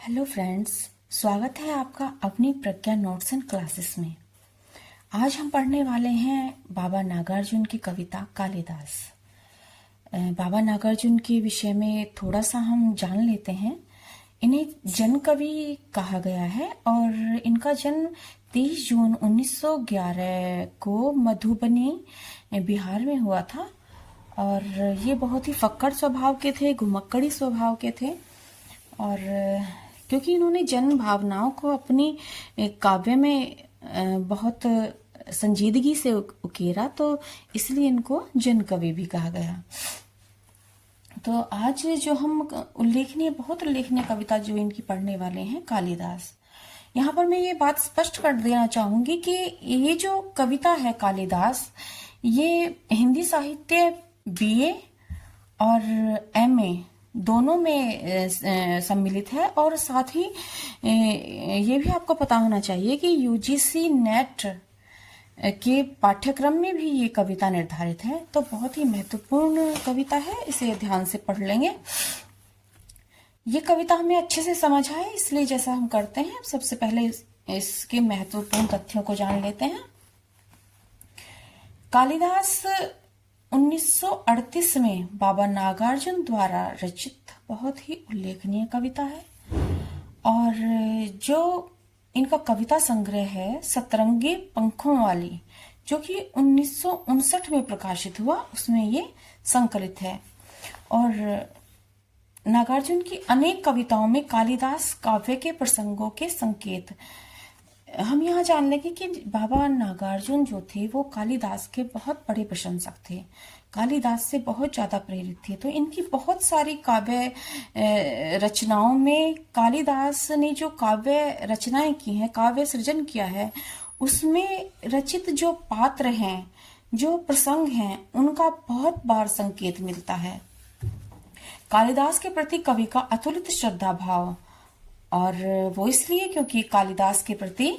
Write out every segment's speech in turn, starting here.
Hello friends, स्वागत है आपका अपनी प्रज्ञा नोट्स एंड क्लासेस में। आज हम पढ़ने वाले हैं बाबा नागार्जुन की कविता कालिदास। बाबा नागार्जुन के विषय में थोड़ा सा हम जान लेते हैं। इन्हें जन कवि कहा गया है और इनका जन्म 30 जून 1911 को मधुबनी बिहार में हुआ था। और ये बहुत ही फक्कड़ स्वभाव के थे, घुमक्कड़ी स्वभाव के थे। और क्योंकि इन्होंने जन भावनाओं को अपनी काव्य में बहुत संजीदगी से उकेरा, तो इसलिए इनको जन कवि भी कहा गया। तो आज जो हम बहुत उल्लेखनीय कविता जो इनकी पढ़ने वाले हैं, कालिदास। यहाँ पर मैं ये बात स्पष्ट कर देना चाहूंगी कि ये जो कविता है कालिदास, ये हिंदी साहित्य बीए और एमए दोनों में सम्मिलित है। और साथ ही ये भी आपको पता होना चाहिए कि यूजीसी नेट के पाठ्यक्रम में भी ये कविता निर्धारित है। तो बहुत ही महत्वपूर्ण कविता है, इसे ध्यान से पढ़ लेंगे। ये कविता हमें अच्छे से समझ आए, इसलिए जैसा हम करते हैं, सबसे पहले इसके महत्वपूर्ण तथ्यों को जान लेते हैं। कालिदास 1938 में बाबा नागार्जुन द्वारा रचित बहुत ही उल्लेखनीय कविता है। और जो इनका कविता संग्रह है सतरंगी पंखों वाली, जो कि 1959 में प्रकाशित हुआ, उसमें ये संकलित है। और नागार्जुन की अनेक कविताओं में कालिदास काव्य के प्रसंगों के संकेत हम यहाँ जान लेंगे कि बाबा नागार्जुन जो थे वो कालिदास के बहुत बड़े प्रशंसक थे, कालिदास से बहुत ज्यादा प्रेरित थे। तो इनकी बहुत सारी काव्य रचनाओं में कालिदास ने जो काव्य रचनाएं की हैं, काव्य सृजन किया है, उसमें रचित जो पात्र हैं, जो प्रसंग हैं, उनका बहुत बार संकेत मिलता है। कालिदास के प्रति कवि का अतुलित श्रद्धा भाव, और वो इसलिए क्योंकि कालिदास के प्रति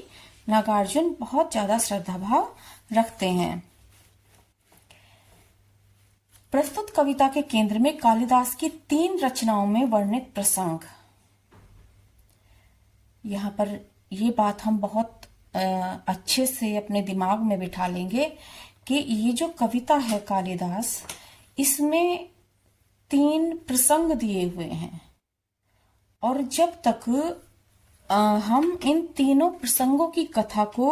नागार्जुन बहुत ज्यादा श्रद्धा भाव रखते हैं। प्रस्तुत कविता के केंद्र में कालिदास की 3 रचनाओं में वर्णित प्रसंग। यहाँ पर ये बात हम बहुत अच्छे से अपने दिमाग में बिठा लेंगे कि ये जो कविता है कालिदास, इसमें 3 प्रसंग दिए हुए हैं। और जब तक हम इन तीनों प्रसंगों की कथा को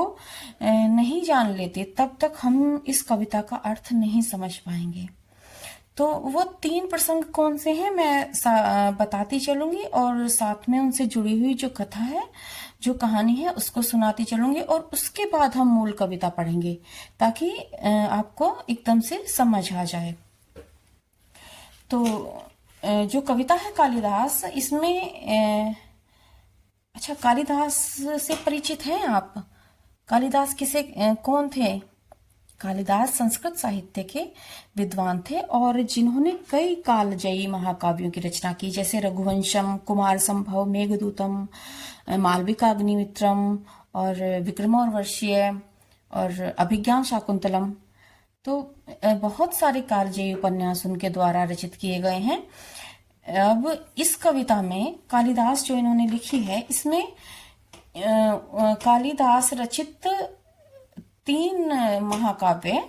नहीं जान लेते, तब तक हम इस कविता का अर्थ नहीं समझ पाएंगे। तो वो 3 प्रसंग कौन से हैं मैं बताती चलूंगी, और साथ में उनसे जुड़ी हुई जो कथा है, जो कहानी है, उसको सुनाती चलूंगी। और उसके बाद हम मूल कविता पढ़ेंगे, ताकि आपको एकदम से समझ आ जाए। तो जो कविता है कालिदास, इसमें अच्छा, कालिदास से परिचित हैं आप? कालिदास कौन थे? कालिदास संस्कृत साहित्य के विद्वान थे और जिन्होंने कई कालजयी महाकाव्यों की रचना की, जैसे रघुवंशम, कुमार संभव, मेघदूतम, मालविका अग्निमित्रम और विक्रमोर्वशीय और अभिज्ञान शाकुंतलम। तो बहुत सारे कालजयी उपन्यास उनके द्वारा रचित किए गए हैं। अब इस कविता में कालिदास जो इन्होंने लिखी है, इसमें कालिदास रचित 3 महाकाव्य,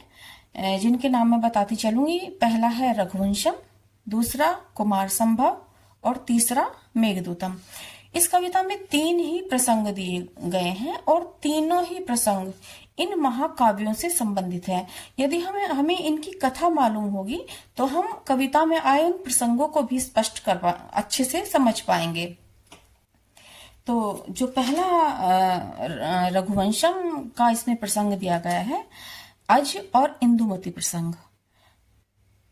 जिनके नाम मैं बताती चलूंगी। पहला है रघुवंशम, दूसरा कुमार संभव और तीसरा मेघदूतम। इस कविता में 3 ही प्रसंग दिए गए हैं और तीनों ही प्रसंग इन महाकाव्यों से संबंधित है। यदि हमें इनकी कथा मालूम होगी, तो हम कविता में आए उन प्रसंगों को भी स्पष्ट अच्छे से समझ पाएंगे। तो जो पहला रघुवंशम का इसमें प्रसंग दिया गया है, अज और इंदुमती प्रसंग।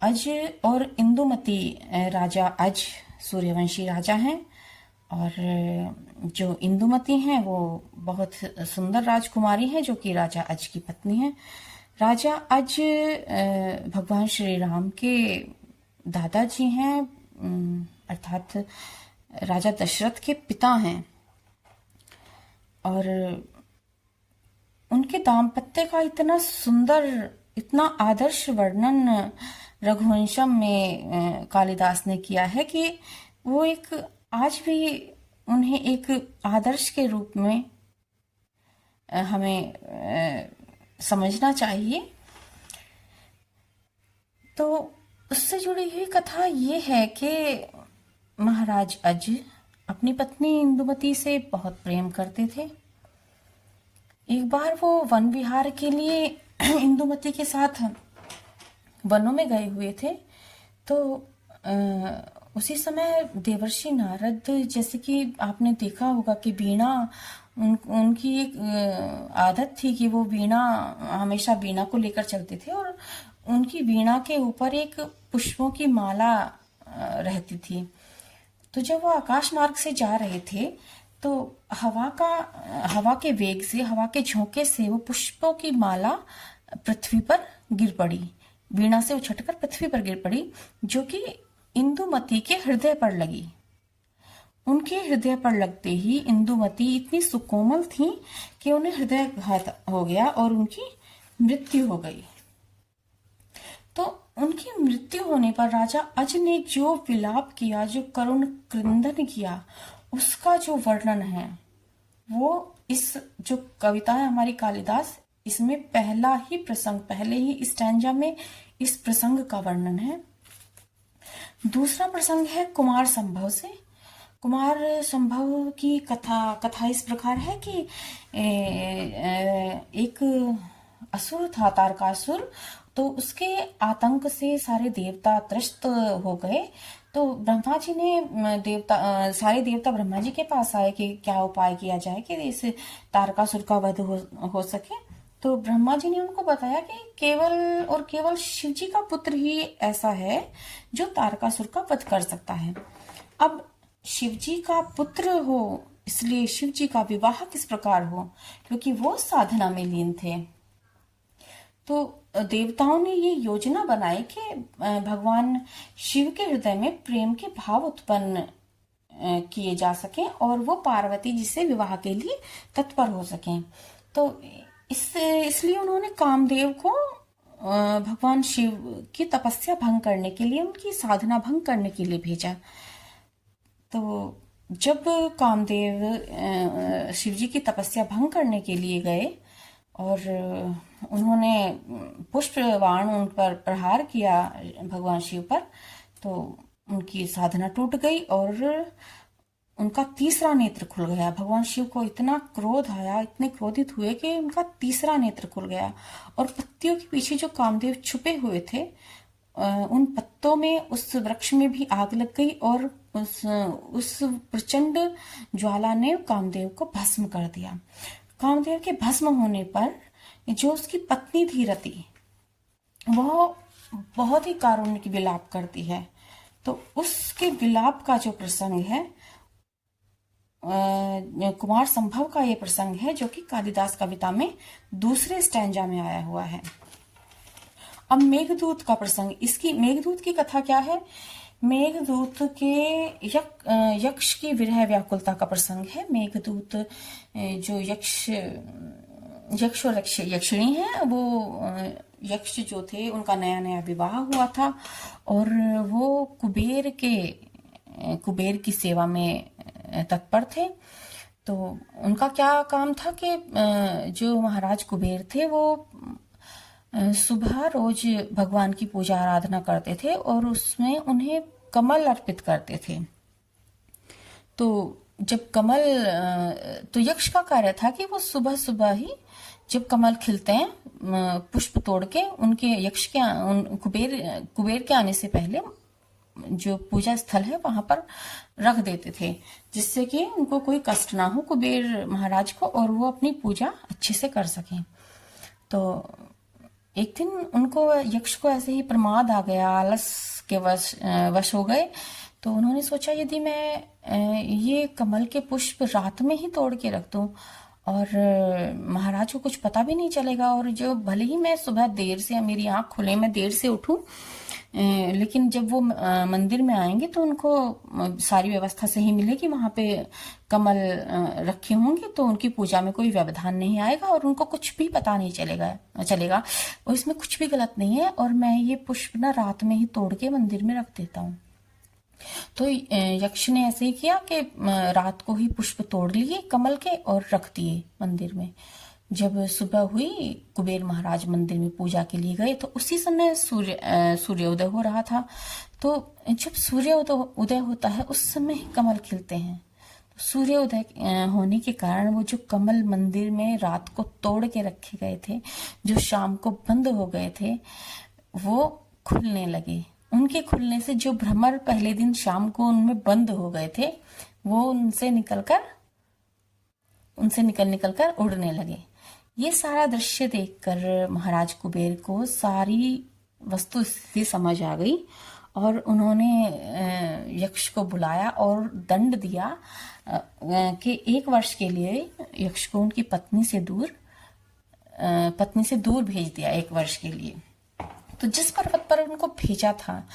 अज और इंदुमती राजा अज सूर्यवंशी राजा हैं, और जो इंदुमती हैं वो बहुत सुंदर राजकुमारी हैं, जो कि राजा अज की पत्नी है। राजा अज भगवान श्री राम के दादाजी हैं, अर्थात राजा दशरथ के पिता हैं। और उनके दाम्पत्य का इतना सुंदर, इतना आदर्श वर्णन रघुवंशम में कालिदास ने किया है कि वो एक आज भी उन्हें एक आदर्श के रूप में हमें समझना चाहिए। तो उससे जुड़ी हुई कथा ये है कि महाराज अज अपनी पत्नी इंदुमती से बहुत प्रेम करते थे। एक बार वो वन विहार के लिए इंदुमती के साथ वनों में गए हुए थे। तो उसी समय देवर्षि नारद, जैसे कि आपने देखा होगा कि वीणा उनकी एक आदत थी कि वो वीणा हमेशा वीणा को लेकर चलते थे, और उनकी वीणा के ऊपर एक पुष्पों की माला रहती थी। तो जब वो आकाश मार्ग से जा रहे थे तो हवा के वेग से, हवा के झोंके से वो पुष्पों की माला पृथ्वी पर गिर पड़ी, वीणा से उछटकर पृथ्वी पर गिर पड़ी, जो कि इंदुमती के हृदय पर लगी। उनके हृदय पर लगते ही इंदुमती इतनी सुकोमल थी कि उन्हें हृदयाघात हो गया और उनकी मृत्यु हो गई। तो उनकी मृत्यु होने पर राजा अज ने जो विलाप किया, जो करुण क्रंदन किया, उसका जो वर्णन है वो इस जो कविता है हमारी कालिदास, इसमें पहला ही प्रसंग, पहले ही स्टैंजा में इस प्रसंग का वर्णन है। दूसरा प्रसंग है कुमार संभव से। कुमार संभव की कथा इस प्रकार है कि एक असुर था, तारकासुर। तो उसके आतंक से सारे देवता त्रस्त हो गए। तो ब्रह्मा जी ने सारे देवता ब्रह्मा जी के पास आए कि क्या उपाय किया जाए कि इस तारकासुर का वध हो सके। तो ब्रह्मा जी ने उनको बताया कि केवल और केवल शिव जी का पुत्र ही ऐसा है जो तारकासुर का वध कर सकता है। अब शिव जी का पुत्र हो, इसलिए शिव जी का विवाह किस प्रकार हो, क्योंकि वो साधना में लीन थे। तो देवताओं ने ये योजना बनाई कि भगवान शिव के हृदय में प्रेम के भाव उत्पन्न किए जा सकें और वो पार्वती जी से विवाह के लिए तत्पर हो सकें। तो इसलिए उन्होंने कामदेव को भगवान शिव की तपस्या भंग करने के लिए, उनकी साधना भंग करने के लिए भेजा। तो जब कामदेव शिव जी की तपस्या भंग करने के लिए गए और उन्होंने पुष्प बाण उन पर प्रहार किया भगवान शिव पर, तो उनकी साधना टूट गई और उनका तीसरा नेत्र खुल गया। भगवान शिव को इतना क्रोध आया, इतने क्रोधित हुए कि उनका तीसरा नेत्र खुल गया, और पत्तियों के पीछे जो कामदेव छुपे हुए थे उन पत्तों में, उस वृक्ष में भी आग लग गई और उस प्रचंड ज्वाला ने कामदेव को भस्म कर दिया। कामदेव के भस्म होने पर जो उसकी पत्नी थी रति, वह बहुत ही कारुण्य की विलाप करती है। तो उसके विलाप का जो प्रसंग है, कुमार संभव का ये प्रसंग है, जो कि कालिदास कविता में दूसरे स्टैंजा में आया हुआ है। अब मेघदूत का प्रसंग, इसकी मेघदूत की कथा क्या है? मेघदूत के यक्ष की विरह व्याकुलता का प्रसंग है। मेघदूत जो यक्ष और यक्षिणी है, वो यक्ष जो थे उनका नया नया विवाह हुआ था और वो कुबेर की सेवा में तत्पर थे। तो उनका क्या काम था कि जो महाराज कुबेर थे वो सुबह रोज भगवान की पूजा आराधना करते थे और उसमें उन्हें कमल अर्पित करते थे। तो जब तो यक्ष का कार्य था कि वो सुबह सुबह ही जब कमल खिलते हैं, पुष्प तोड़ के उनके कुबेर के आने से पहले जो पूजा स्थल है वहां पर रख देते थे, जिससे कि उनको कोई कष्ट ना हो कुबेर महाराज को, और वो अपनी पूजा अच्छे से कर सकें। तो एक दिन उनको, यक्ष को ऐसे ही प्रमाद आ गया, आलस के वश हो गए। तो उन्होंने सोचा यदि मैं ये कमल के पुष्प रात में ही तोड़ के रख दूं और महाराज को कुछ पता भी नहीं चलेगा, और जो भले ही मैं सुबह देर से, मेरी आंख खुले, मैं देर से उठूं, लेकिन जब वो मंदिर में आएंगे तो उनको सारी व्यवस्था सही मिलेगी, वहां पे कमल रखे होंगे, तो उनकी पूजा में कोई व्यवधान नहीं आएगा और उनको कुछ भी पता नहीं चलेगा और इसमें कुछ भी गलत नहीं है, और मैं ये पुष्प ना रात में ही तोड़ के मंदिर में रख देता हूँ। तो यक्ष ने ऐसे ही किया कि रात को ही पुष्प तोड़ लिए कमल के और रख दिए मंदिर में। जब सुबह हुई, कुबेर महाराज मंदिर में पूजा के लिए गए तो उसी समय सूर्योदय हो रहा था। तो जब उदय होता है उस समय ही कमल खिलते हैं। तो सूर्योदय होने के कारण वो जो कमल मंदिर में रात को तोड़ के रखे गए थे, जो शाम को बंद हो गए थे, वो खुलने लगे। उनके खुलने से जो भ्रमर पहले दिन शाम को उनमें बंद हो गए थे, वो उनसे निकल निकल कर उड़ने लगे। ये सारा दृश्य देखकर महाराज कुबेर को सारी वस्तु स्थिति समझ आ गई और उन्होंने यक्ष को बुलाया और दंड दिया कि 1 वर्ष के लिए यक्ष को उनकी पत्नी से दूर भेज दिया 1 वर्ष के लिए। तो जिस पर्वत पर उनको भेजा था,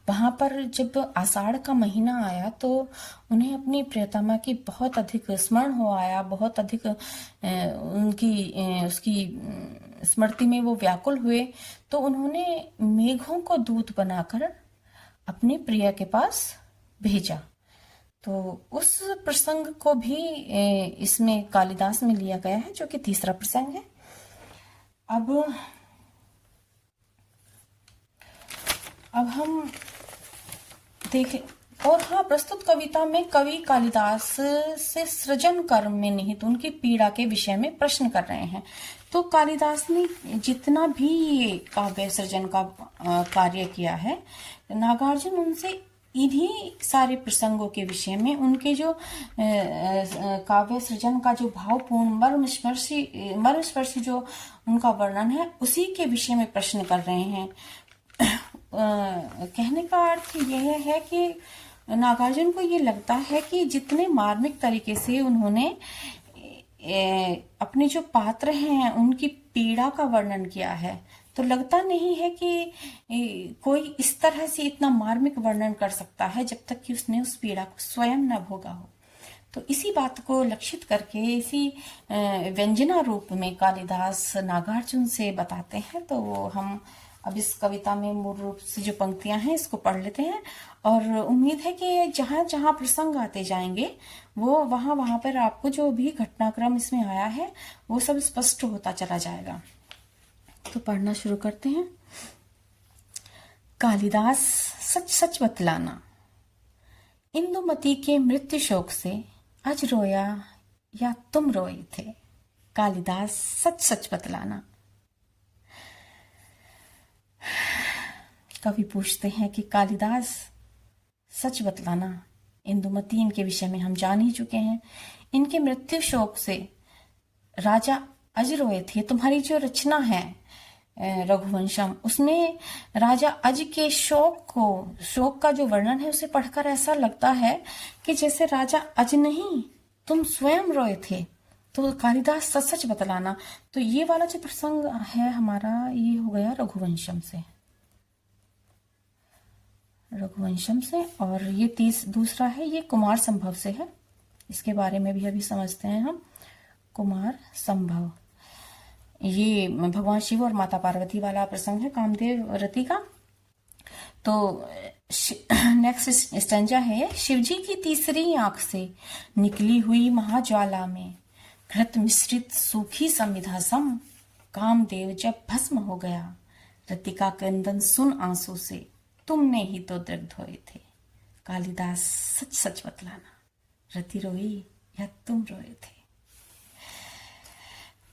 वहां पर जब आषाढ़ का महीना आया तो उन्हें अपनी प्रियतमा की बहुत अधिक स्मरण हो आया, बहुत अधिक उसकी स्मृति में वो व्याकुल हुए। तो उन्होंने मेघों को दूत बनाकर अपने प्रिय के पास भेजा। तो उस प्रसंग को भी इसमें कालिदास में लिया गया है, जो कि तीसरा प्रसंग है। अब हम देखें। और हाँ, प्रस्तुत कविता में कवि कालिदास से सृजन कर्म में निहित उनकी पीड़ा के विषय में प्रश्न कर रहे हैं। तो कालिदास ने जितना भी काव्य सृजन का कार्य किया है, नागार्जुन उनसे इन्हीं सारे प्रसंगों के विषय में, उनके जो काव्य सृजन का जो भावपूर्ण मर्मस्पर्शी जो उनका वर्णन है, उसी के विषय में प्रश्न कर रहे हैं। कहने का अर्थ यह है कि नागार्जुन को ये लगता है कि जितने मार्मिक तरीके से उन्होंने अपने जो पात्र हैं उनकी पीड़ा का वर्णन किया है, तो लगता नहीं है कि कोई इस तरह से इतना मार्मिक वर्णन कर सकता है जब तक कि उसने उस पीड़ा को स्वयं न भोगा हो। तो इसी बात को लक्षित करके इसी व्यंजना रूप में कालिदास नागार्जुन से बताते हैं। तो हम अब इस कविता में मूल रूप से जो पंक्तियां हैं इसको पढ़ लेते हैं, और उम्मीद है कि जहां जहां प्रसंग आते जाएंगे वो वहां पर आपको जो भी घटनाक्रम इसमें आया है वो सब स्पष्ट होता चला जाएगा। तो पढ़ना शुरू करते हैं। कालिदास सच सच बतलाना, इंदुमती के मृत्यु शोक से आज रोया या तुम रोए थे। कालिदास सच सच बतलाना। कवि पूछते हैं कि कालिदास सच बतलाना, इंदुमती इनके विषय में हम जान ही चुके हैं। इनके मृत्यु शोक से राजा अज रोए थे। तुम्हारी जो रचना है रघुवंशम, उसमें राजा अज के शोक का जो वर्णन है उसे पढ़कर ऐसा लगता है कि जैसे राजा अज नहीं, तुम स्वयं रोए थे। तो कालिदास सच सच बतलाना, तो ये वाला जो प्रसंग है हमारा, ये हो गया रघुवंशम से। और ये दूसरा है, ये कुमार संभव से है। इसके बारे में भी अभी समझते हैं हम। कुमार संभव, ये भगवान शिव और माता पार्वती वाला प्रसंग है, कामदेव रति का। तो नेक्स्ट स्टैंजा है, शिवजी की तीसरी आंख से निकली हुई महाज्वाला में घृत मिश्रित सूखी समिधा सम, कामदेव जब भस्म हो गया रति का क्रंदन सुन आंसू से, तुमने ही तो दृग धोए थे। कालिदास सच सच बतलाना, रति रोई या तुम रोए थे।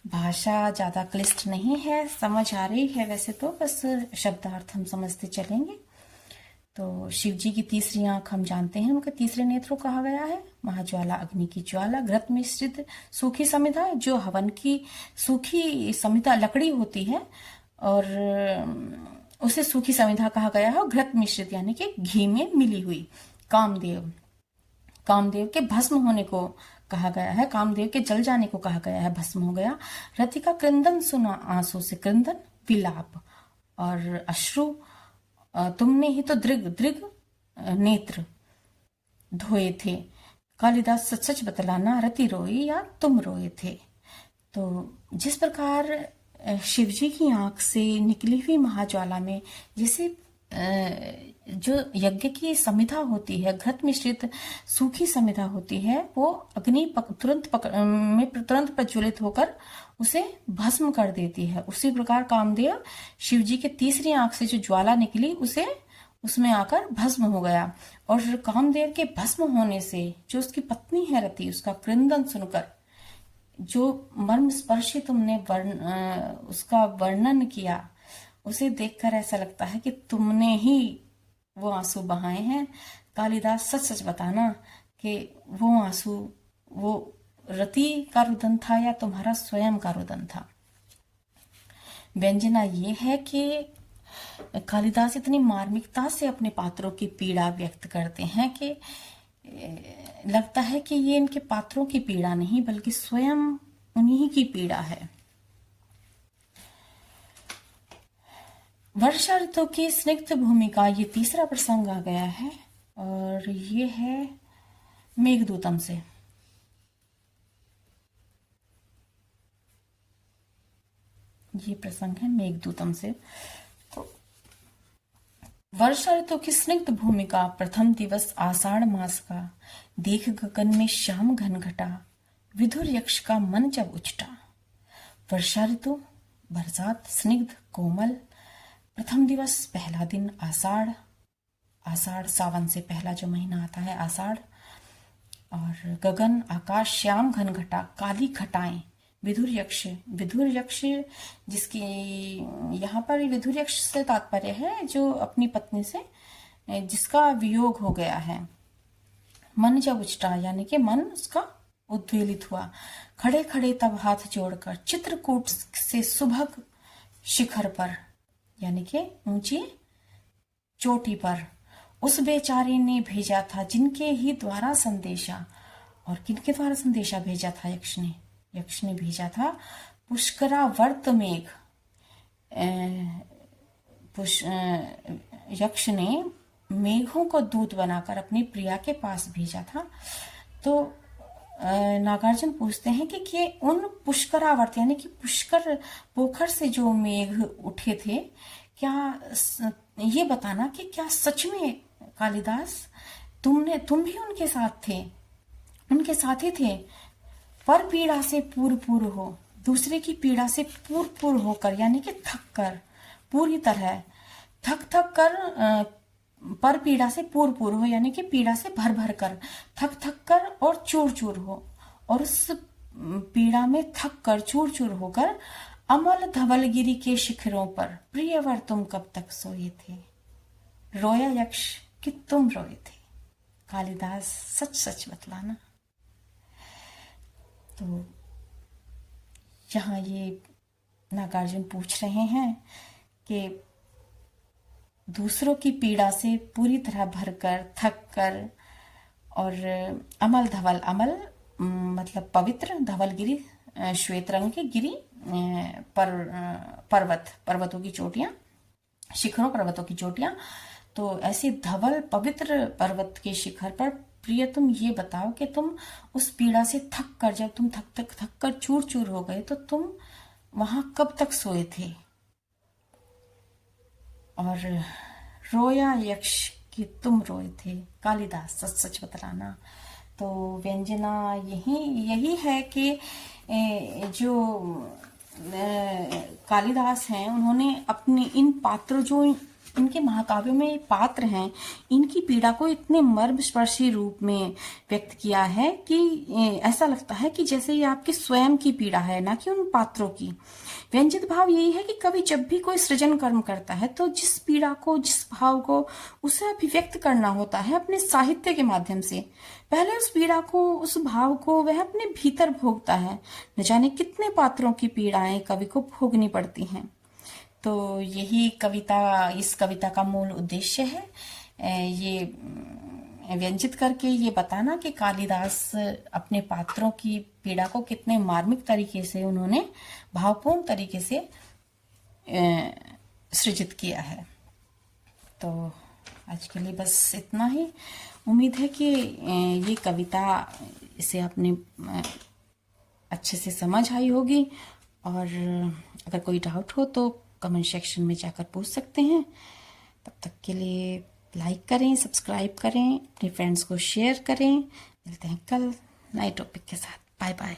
भाषा ज्यादा क्लिष्ट नहीं है, समझ आ रही है वैसे तो, बस शब्दार्थ हम समझते चलेंगे। तो शिव जी की तीसरी आंख हम जानते हैं, उनके तीसरे नेत्र कहा गया है। महाज्वाला, अग्नि की ज्वाला, घृत मिश्रित सूखी समिधा, जो हवन की सूखी समिधा लकड़ी होती है और उसे सूखी समिधा कहा गया है। घृत मिश्रित यानी कि घी में मिली हुई। कामदेव के भस्म होने को कहा गया है, कामदेव के जल जाने को कहा गया है, भस्म हो गया। रति का क्रंदन सुना आंसू से, क्रंदन विलाप और अश्रु, तुमने ही तो दृग नेत्र धोए थे। कालिदास सच सच बतलाना, रति रोई या तुम रोए थे। तो जिस प्रकार शिवजी की आंख से निकली हुई महाज्वाला में जैसे जो यज्ञ की समिधा होती है, घृत मिश्रित सूखी समिधा होती है, वो अग्नि तुरंत प्रज्वलित होकर उसे भस्म कर देती है। उसी प्रकार कामदेव शिव जी के तीसरी आंख से जो ज्वाला निकली उसे उसमें आकर भस्म हो गया। और कामदेव के भस्म होने से जो उसकी पत्नी है रति, उसका क्रंदन सुनकर जो मर्म स्पर्शी तुमने उसका वर्णन किया, उसे देखकर ऐसा लगता है कि तुमने ही वो आंसू बहाए हैं। कालिदास, सच सच बताना कि वो आंसू वो रति का रुदन था या तुम्हारा स्वयं का रुदन था। व्यंजना ये है कि कालिदास इतनी मार्मिकता से अपने पात्रों की पीड़ा व्यक्त करते हैं कि लगता है कि ये इनके पात्रों की पीड़ा नहीं बल्कि स्वयं उन्हीं की पीड़ा है। वर्षा ऋतु की स्निग्ध भूमि का ये तीसरा प्रसंग आ गया है और ये है मेघदूतम से। ये प्रसंग है मेघदूतम से। तो वर्षा ऋतु की स्निग्ध भूमि का प्रथम दिवस आषाढ़ मास का, देख गगन में श्याम घन घटा, विधुर यक्ष का मन जब उछटा। वर्षा ऋतु, बरसात, स्निग्ध, कोमल। प्रथम दिवस, पहला दिन आषाढ़। आषाढ़ सावन से पहला जो महीना आता है आषाढ़। और गगन, आकाश, श्याम घन घटा, काली घटाएं, विधुर यक्ष। विधुर यक्ष जिसकी यहाँ पर विधुर यक्ष से तात्पर्य है जो अपनी पत्नी से जिसका वियोग हो गया है। मन जब उछटा यानी कि मन उसका उद्वेलित हुआ। खड़े खड़े तब हाथ जोड़कर चित्रकूट से सुभग शिखर पर यानी कि ऊंची चोटी पर उस बेचारे ने भेजा था जिनके ही द्वारा संदेशा। और किनके द्वारा संदेशा भेजा था यक्ष ने? यक्ष ने भेजा था पुष्करावर्त मेघ। यक्ष ने मेघों को दूत बनाकर अपनी प्रिया के पास भेजा था। तो नागार्जुन पूछते हैं कि उन पुष्करावर्त यानी कि पुष्कर पोखर से जो मेघ उठे थे, क्या ये बताना कि क्या सच में कालिदास तुम भी उनके साथ थे, उनके साथी थे? पर पीड़ा से पूर्व पूर्व हो, दूसरे की पीड़ा से पूर्व पूर्व होकर यानी कि थक कर, पूरी तरह थक कर, पर पीड़ा से पूर्व पूर्व हो यानी कि पीड़ा से भर भर कर, थक कर और चूर चूर हो। और उस पीड़ा में थक कर चूर चूर होकर अमल धवलगिरी के शिखरों पर प्रियवर तुम कब तक सोए थे? रोया यक्ष कि तुम रोए थे। कालिदास, सच सच बतलाना। तो यहाँ ये नागार्जुन पूछ रहे हैं कि दूसरों की पीड़ा से पूरी तरह भरकर, थक कर और अमल धवल, अमल मतलब पवित्र, धवलगिरी श्वेत रंग की गिरी, पर्वतों की चोटियां, शिखरों पर्वतों की चोटियां। तो ऐसे धवल पवित्र पर्वत के शिखर पर प्रिय तुम ये बताओ कि तुम उस पीड़ा से थक कर, जब तुम थक कर चूर चूर हो गए तो तुम वहां कब तक सोए थे? और रोया यक्ष कि तुम रोए थे। कालिदास, सच सच बतलाना। तो व्यंजना यही है कि जो कालिदास हैं उन्होंने अपने इन पात्रों, जो इनके महाकाव्यों में पात्र हैं, इनकी पीड़ा को इतने मर्मस्पर्शी रूप में व्यक्त किया है कि ऐसा लगता है कि जैसे ये आपकी स्वयं की पीड़ा है, ना कि उन पात्रों की। व्यंजित भाव यही है कि कवि जब भी कोई सृजन कर्म करता है तो जिस पीड़ा को, जिस भाव को उसे अभिव्यक्त करना होता है अपने साहित्य के माध्यम से, पहले उस पीड़ा को, उस भाव को वह अपने भीतर भोगता है। न जाने कितने पात्रों की पीड़ाएं कवि को भोगनी पड़ती हैं। तो यही इस कविता का मूल उद्देश्य है, ये व्यंजित करके ये बताना कि कालिदास अपने पात्रों की पीड़ा को कितने मार्मिक तरीके से उन्होंने भावपूर्ण तरीके से सृजित किया है। तो आज के लिए बस इतना ही। उम्मीद है कि ये कविता इसे आपने अच्छे से समझ आई होगी। और अगर कोई डाउट हो तो कमेंट सेक्शन में जाकर पूछ सकते हैं। तब तक के लिए लाइक करें, सब्सक्राइब करें, अपने फ्रेंड्स को शेयर करें। मिलते हैं कल नए टॉपिक के साथ। Bye bye.